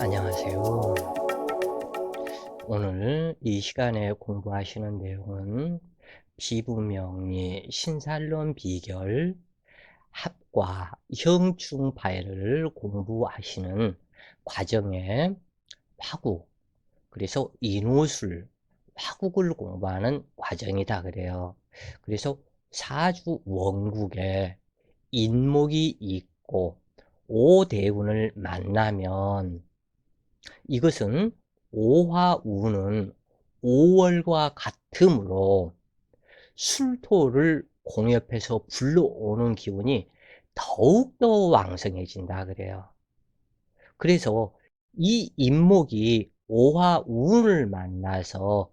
안녕하세요. 오늘 이 시간에 공부하시는 내용은 비분명리, 신살론 비결, 합과, 형충파를 공부하시는 과정에 화국, 그래서 인호술, 화국을 공부하는 과정이다 그래요. 그래서 사주 원국에 인목이 있고 오대운을 만나면 이것은 오화우는 5월과 같으므로 술토를 공엽해서 불러오는 기운이 더욱더 왕성해진다 그래요. 그래서 이 인목이 오화운을 만나서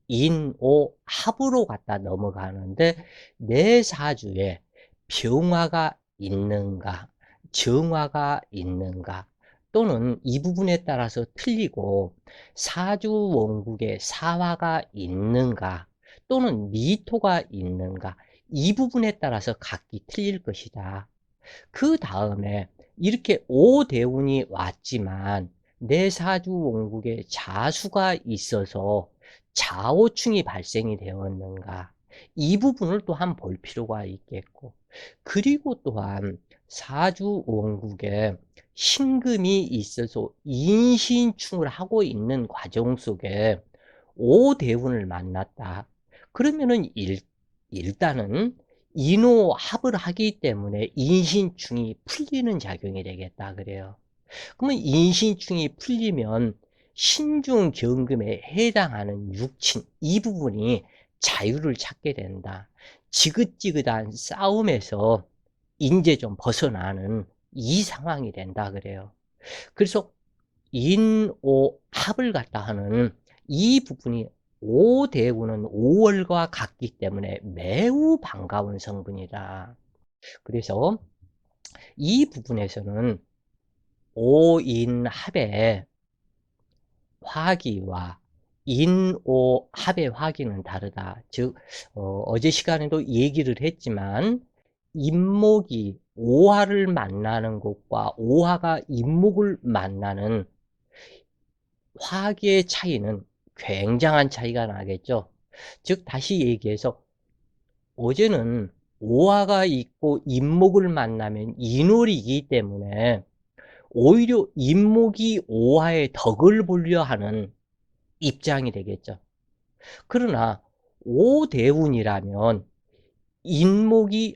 인오합으로 갖다 넘어가는데 내 사주에 병화가 있는가 정화가 있는가 또는 이 부분에 따라서 틀리고 사주 원국에 사화가 있는가 또는 미토가 있는가 이 부분에 따라서 각기 틀릴 것이다. 그 다음에 이렇게 오대운이 왔지만 내 사주 원국에 자수가 있어서 좌우충이 발생이 되었는가 이 부분을 또한 볼 필요가 있겠고, 그리고 또한 사주 원국에 신금이 있어서 인신충을 하고 있는 과정 속에 오대운을 만났다. 그러면은 일단은 인호합을 하기 때문에 인신충이 풀리는 작용이 되겠다 그래요. 그러면 인신충이 풀리면 신중경금에 해당하는 육친 이 부분이 자유를 찾게 된다. 지긋지긋한 싸움에서 이제 좀 벗어나는 이 상황이 된다 그래요. 그래서 인오합을 갖다 하는 이 부분이 오대우는 5월과 같기 때문에 매우 반가운 성분이다. 그래서 이 부분에서는 오인합의 화기와 인오합의 화기는 다르다. 즉 어제 시간에도 얘기를 했지만 인목이 오화를 만나는 것과 오화가 인목을 만나는 화기의 차이는 굉장한 차이가 나겠죠. 즉 다시 얘기해서 어제는 오화가 있고 인목을 만나면 인월이기 때문에 오히려 인목이 오화의 덕을 보려 하는 입장이 되겠죠. 그러나 오대운이라면 인목이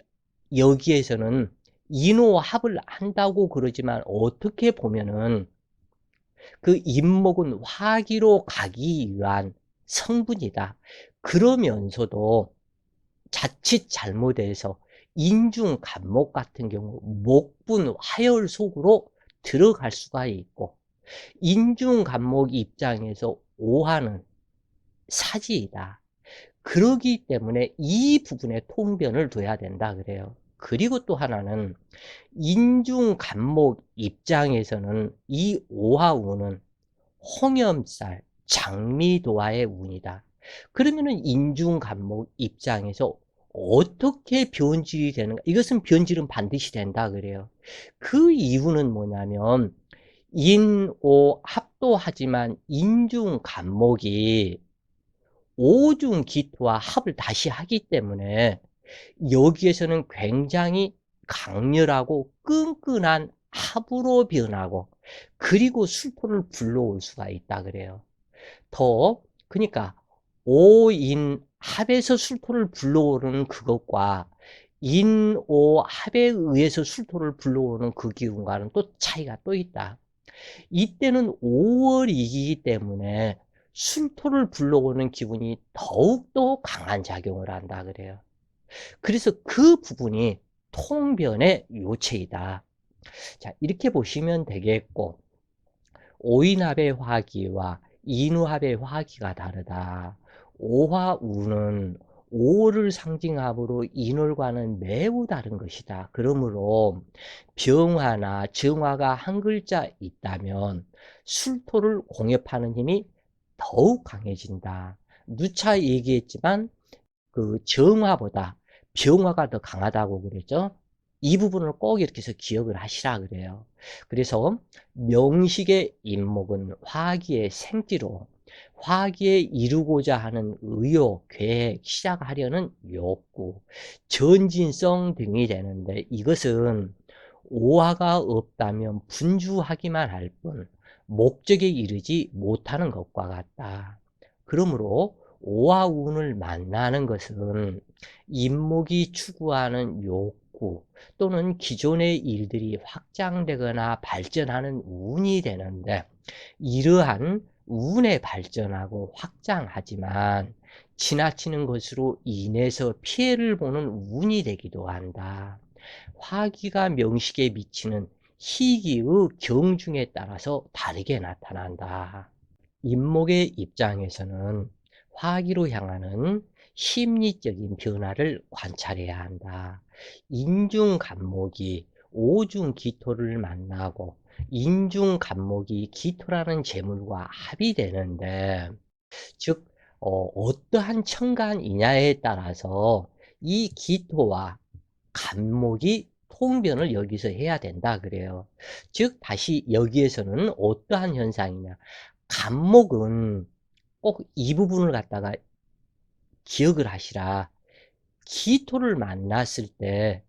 여기에서는 인호합을 한다고 그러지만 어떻게 보면은 그 인목은 화기로 가기 위한 성분이다. 그러면서도 자칫 잘못해서 인중간목 같은 경우 목분 화열 속으로 들어갈 수가 있고, 인중간목 입장에서 오화는 사지이다. 그러기 때문에 이 부분에 통변을 둬야 된다 그래요. 그리고 또 하나는 인중간목 입장에서는 이 오화운은 홍염살, 장미도화의 운이다. 그러면은 인중간목 입장에서 어떻게 변질이 되는가? 이것은 변질은 반드시 된다 그래요. 그 이유는 뭐냐면 인오합도하지만 인중간목이 오중기토와 합을 다시 하기 때문에 여기에서는 굉장히 강렬하고 끈끈한 합으로 변하고, 그리고 술토를 불러올 수가 있다 그래요. 그러니까 오인합에서 술토를 불러오는 그것과 인오합에 의해서 술토를 불러오는 그 기운과는 또 차이가 또 있다. 이때는 5월이기 때문에 술토를 불러오는 기분이 더욱더 강한 작용을 한다 그래요. 그래서 그 부분이 통변의 요체이다. 자, 이렇게 보시면 되겠고, 오인합의 화기와 인우합의 화기가 다르다. 오화우는 오를 상징합으로 인월과는 매우 다른 것이다. 그러므로 병화나 정화가 한 글자 있다면 술토를 공엽하는 힘이 더욱 강해진다. 누차 얘기했지만 그 정화보다 병화가 더 강하다고 그랬죠. 이 부분을 꼭 이렇게 해서 기억을 하시라 그래요. 그래서 명식의 임목은 화기의 생지로 화기에 이루고자 하는 의욕, 계획, 시작하려는 욕구, 전진성 등이 되는데 이것은 오화가 없다면 분주하기만 할 뿐 목적에 이르지 못하는 것과 같다. 그러므로 오화운을 만나는 것은 임목이 추구하는 욕구 또는 기존의 일들이 확장되거나 발전하는 운이 되는데 이러한 운에 발전하고 확장하지만 지나치는 것으로 인해서 피해를 보는 운이 되기도 한다. 화기가 명식에 미치는 희기의 경중에 따라서 다르게 나타난다. 임목의 입장에서는 화기로 향하는 심리적인 변화를 관찰해야 한다. 인중간목이 오중기토를 만나고 인중간목이 기토라는 재물과 합이 되는데 즉 어떠한 천간이냐에 따라서 이 기토와 간목이 통변을 여기서 해야 된다 그래요. 즉 다시 여기에서는 어떠한 현상이냐, 간목은 꼭 이 부분을 갖다가 기억을 하시라. 기토를 만났을 때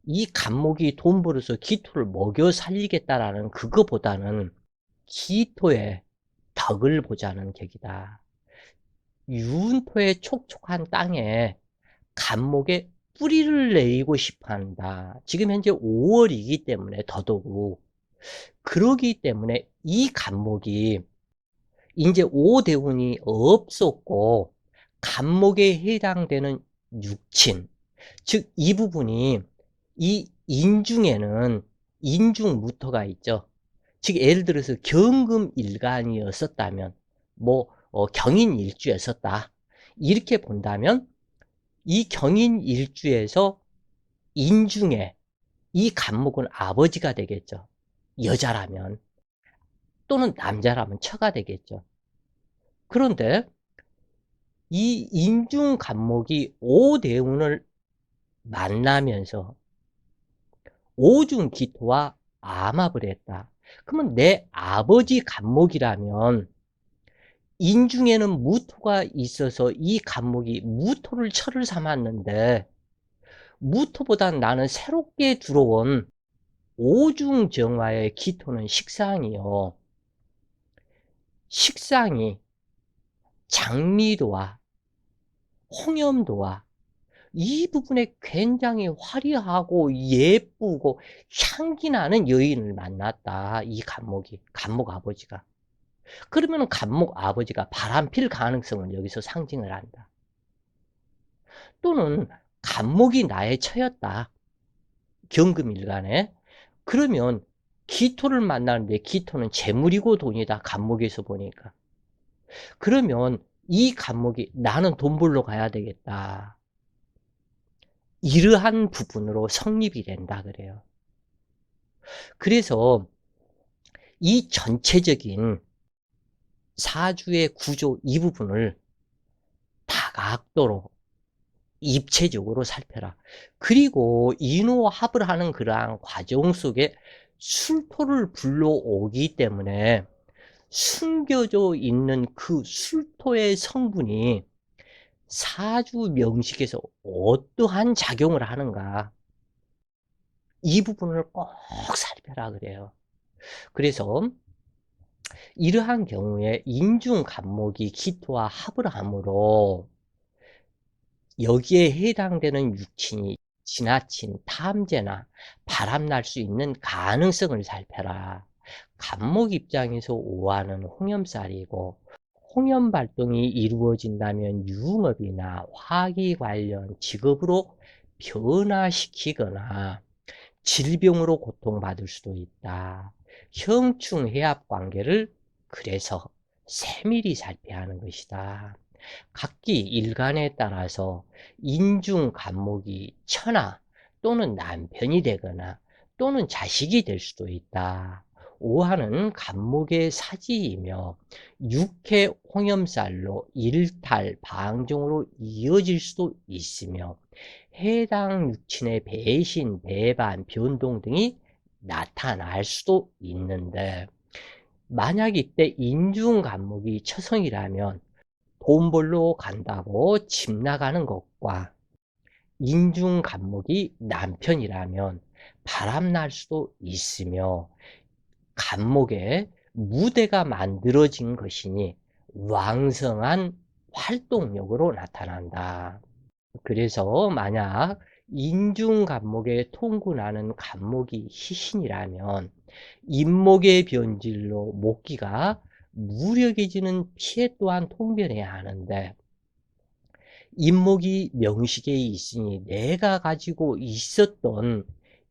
이 간목이 돈 벌어서 기토를 먹여 살리겠다라는 그거보다는 기토의 덕을 보자는 격이다. 유운토의 촉촉한 땅에 간목에 뿌리를 내리고 싶어 한다. 지금 현재 5월이기 때문에 더더욱 그러기 때문에 이 간목이 이제 오대운이 없었고 간목에 해당되는 육친, 즉 이 부분이 이 인중에는 인중무토가 있죠. 즉 예를 들어서 경금일간이었었다면 뭐 경인일주였었다 이렇게 본다면 이 경인일주에서 인중에 이 간목은 아버지가 되겠죠. 여자라면 또는 남자라면 처가 되겠죠. 그런데 이 인중 간목이 오대운을 만나면서 오중기토와 암합을 했다. 그러면 내 아버지 간목이라면 인중에는 무토가 있어서 이 간목이 무토를 철을 삼았는데 무토보다 나는 새롭게 들어온 오중정화의 기토는 식상이요. 식상이 장미도와 홍염도와 이 부분에 굉장히 화려하고 예쁘고 향기 나는 여인을 만났다. 이 간목이, 간목 아버지가. 그러면 간목 아버지가 바람필 가능성을 여기서 상징을 한다. 또는 간목이 나의 처였다. 경금일간에. 그러면 기토를 만나는데 기토는 재물이고 돈이다. 간목에서 보니까. 그러면 이 간목이 나는 돈 벌러 가야 되겠다. 이러한 부분으로 성립이 된다 그래요. 그래서 이 전체적인 사주의 구조 이 부분을 다각도로 입체적으로 살펴라. 그리고 인호합을 하는 그러한 과정 속에 술토를 불러오기 때문에 숨겨져 있는 그 술토의 성분이 사주 명식에서 어떠한 작용을 하는가 이 부분을 꼭 살펴라 그래요. 그래서 이러한 경우에 인중 간목이 기토와 합을 하므로 여기에 해당되는 육친이 지나친 탐재나 바람날 수 있는 가능성을 살펴라. 간목 입장에서 오화는 홍염살이고 홍염 발동이 이루어진다면 유흥업이나 화기 관련 직업으로 변화시키거나 질병으로 고통받을 수도 있다. 형충해합 관계를 그래서 세밀히 살펴야 하는 것이다. 각기 일간에 따라서 인중 간목이 처나 또는 남편이 되거나 또는 자식이 될 수도 있다. 오화는 간목의 사지이며 육해 홍염살로 일탈 방종으로 이어질 수도 있으며 해당 육친의 배신, 배반, 변동 등이 나타날 수도 있는데, 만약 이때 인중 간목이 처성이라면 돈 벌러 간다고 집 나가는 것과, 인중 간목이 남편이라면 바람 날 수도 있으며, 간목에 무대가 만들어진 것이니 왕성한 활동력으로 나타난다. 그래서 만약 인중 간목에 통군하는 간목이 희신이라면 인목의 변질로 목기가 무력해지는 피해 또한 통변해야 하는데, 인목이 명식에 있으니 내가 가지고 있었던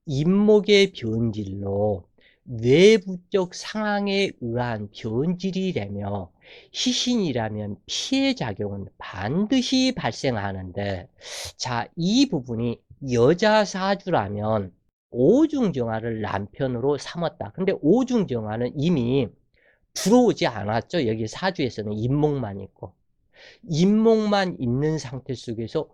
인목의 변질로 외부적 상황에 의한 변질이 되며 희신이라면 피해 작용은 반드시 발생하는데, 자, 이 부분이 여자 사주라면 오중정화를 남편으로 삼았다. 근데 오중정화는 이미 들어오지 않았죠. 여기 사주에서는 인목만 있고. 인목만 있는 상태 속에서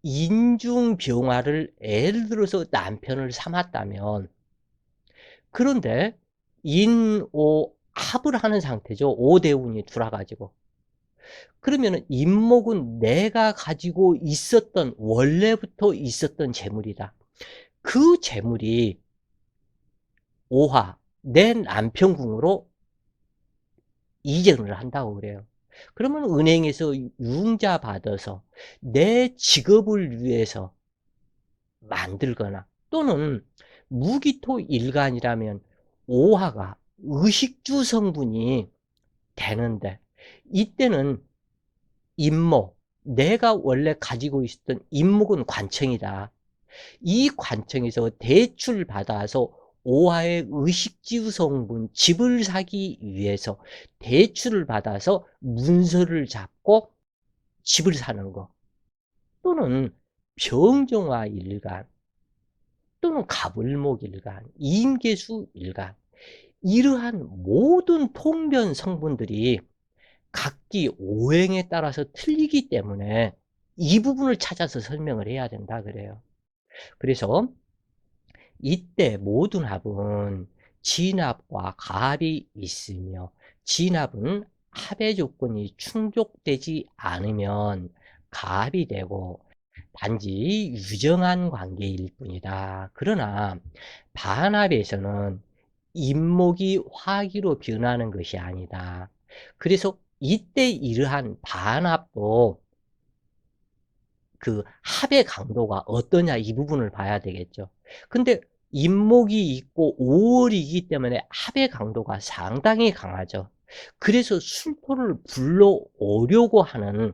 인중병화를 예를 들어서 남편을 삼았다면, 그런데 인오 합을 하는 상태죠. 오대운이 들어와가지고. 그러면 인목은 내가 가지고 있었던, 원래부터 있었던 재물이다. 그 재물이 오화, 내 남편궁으로 이전을 한다고 그래요. 그러면 은행에서 융자 받아서 내 직업을 위해서 만들거나, 또는 무기토 일간이라면 오화가 의식주 성분이 되는데, 이때는 인목, 내가 원래 가지고 있었던 인목은 관청이다. 이 관청에서 대출 받아서 오화의 의식주 성분 집을 사기 위해서 대출을 받아서 문서를 잡고 집을 사는 거, 또는 병정화 일간, 또는 갑을목 일간, 임계수 일간, 이러한 모든 통변 성분들이 각기 오행에 따라서 틀리기 때문에 이 부분을 찾아서 설명을 해야 된다 그래요. 그래서 이때 모든 합은 진합과 갑이 있으며, 진합은 합의 조건이 충족되지 않으면 갑이 되고 단지 유정한 관계일 뿐이다. 그러나 반합에서는 인목이 화기로 변하는 것이 아니다. 그래서 이때 이러한 반합도 그 합의 강도가 어떠냐, 이 부분을 봐야 되겠죠. 근데 인목이 있고 5월이기 때문에 합의 강도가 상당히 강하죠. 그래서 술토를 불러오려고 하는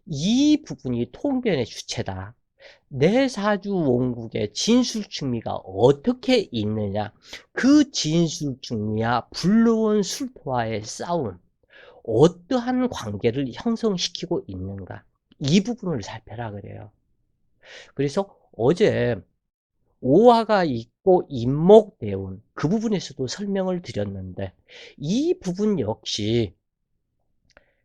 이 부분이 통변의 주체다. 내 사주 원국에 진술충미가 어떻게 있느냐, 그 진술충미와 불러온 술토와의 싸움, 어떠한 관계를 형성시키고 있는가, 이 부분을 살펴라 그래요. 그래서 어제 오화가 있고 인목대운, 그 부분에서도 설명을 드렸는데, 이 부분 역시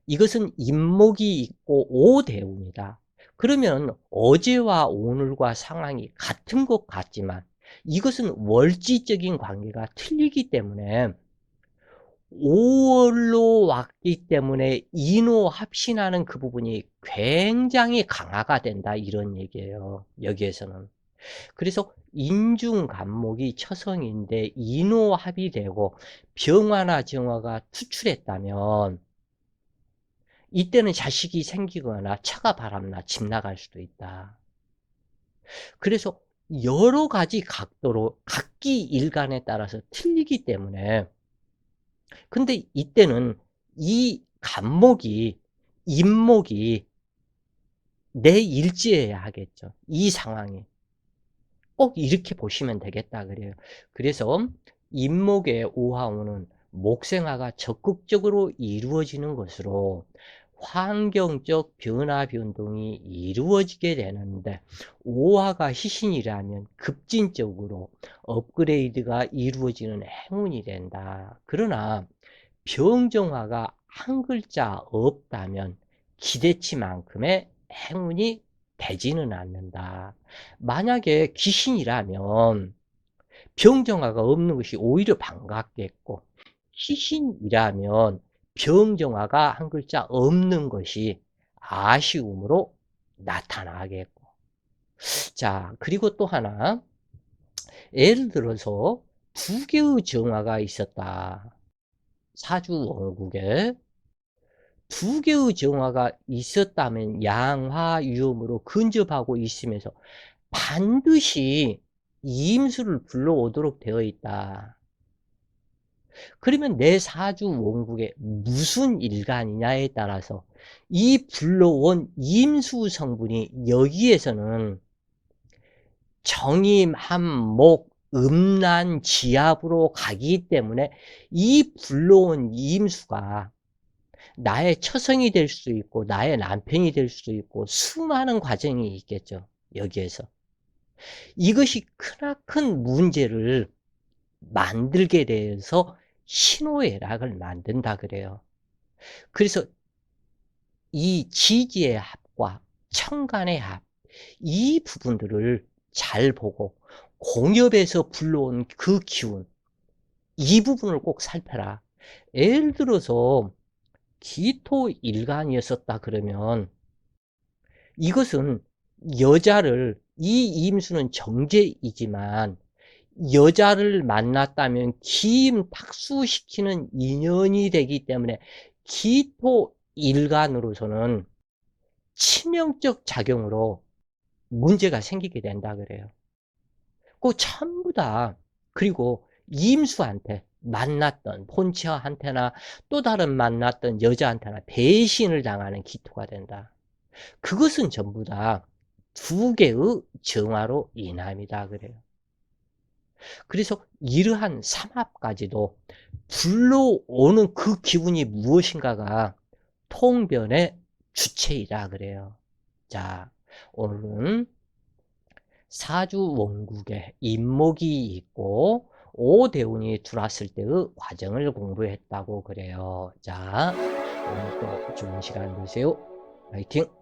이것은 인목이 있고 오대운이다. 그러면 어제와 오늘과 상황이 같은 것 같지만 이것은 월지적인 관계가 틀리기 때문에, 5월로 왔기 때문에 인호합신하는 그 부분이 굉장히 강화가 된다, 이런 얘기예요. 여기에서는. 그래서 인중간목이 처성인데 인호합이 되고 병화나 정화가 투출했다면, 이때는 자식이 생기거나 차가 바람나 집 나갈 수도 있다. 그래서 여러 가지 각도로 각기 일간에 따라서 틀리기 때문에, 근데 이때는 이 간목이, 인목이 내 일지해야 하겠죠. 이 상황이 꼭 이렇게 보시면 되겠다 그래요. 그래서 인목의 오화오는 목생화가 적극적으로 이루어지는 것으로 환경적 변화 변동이 이루어지게 되는데, 오화가 희신이라면 급진적으로 업그레이드가 이루어지는 행운이 된다. 그러나 병정화가 한 글자 없다면 기대치만큼의 행운이 되지는 않는다. 만약에 귀신이라면 병정화가 없는 것이 오히려 반갑겠고, 시신이라면 병정화가 한 글자 없는 것이 아쉬움으로 나타나겠고. 자, 그리고 또 하나, 예를 들어서 두 개의 정화가 있었다. 사주원국에 두 개의 정화가 있었다면 양화유음으로 근접하고 있으면서 반드시 이임수를 불러오도록 되어 있다. 그러면 내 사주 원국에 무슨 일간이냐에 따라서 이 불러온 임수 성분이 여기에서는 정임, 한목, 음란, 지압으로 가기 때문에 이 불러온 임수가 나의 처성이 될 수도 있고 나의 남편이 될 수도 있고 수많은 과정이 있겠죠. 여기에서 이것이 크나큰 문제를 만들게 돼서 신호애락을 만든다 그래요. 그래서 이 지지의 합과 천간의 합, 이 부분들을 잘 보고 공엽에서 불러온 그 기운, 이 부분을 꼭 살펴라. 예를 들어서 기토일간이었었다 그러면 이것은 여자를, 이 임수는 정제이지만 여자를 만났다면 기임탁수시키는 인연이 되기 때문에 기토일간으로서는 치명적 작용으로 문제가 생기게 된다 그래요. 그 전부 다, 그리고 임수한테 만났던 본처한테나 또 다른 만났던 여자한테나 배신을 당하는 기토가 된다. 그것은 전부 다 두 개의 정화로 인함이다 그래요. 그래서 이러한 삼합까지도 불러오는 그 기운이 무엇인가가 통변의 주체이라 그래요. 자, 오늘은 사주 원국에 임목이 있고 오대운이 들어왔을 때의 과정을 공부했다고 그래요. 자, 오늘 또 좋은 시간 되세요. 화이팅!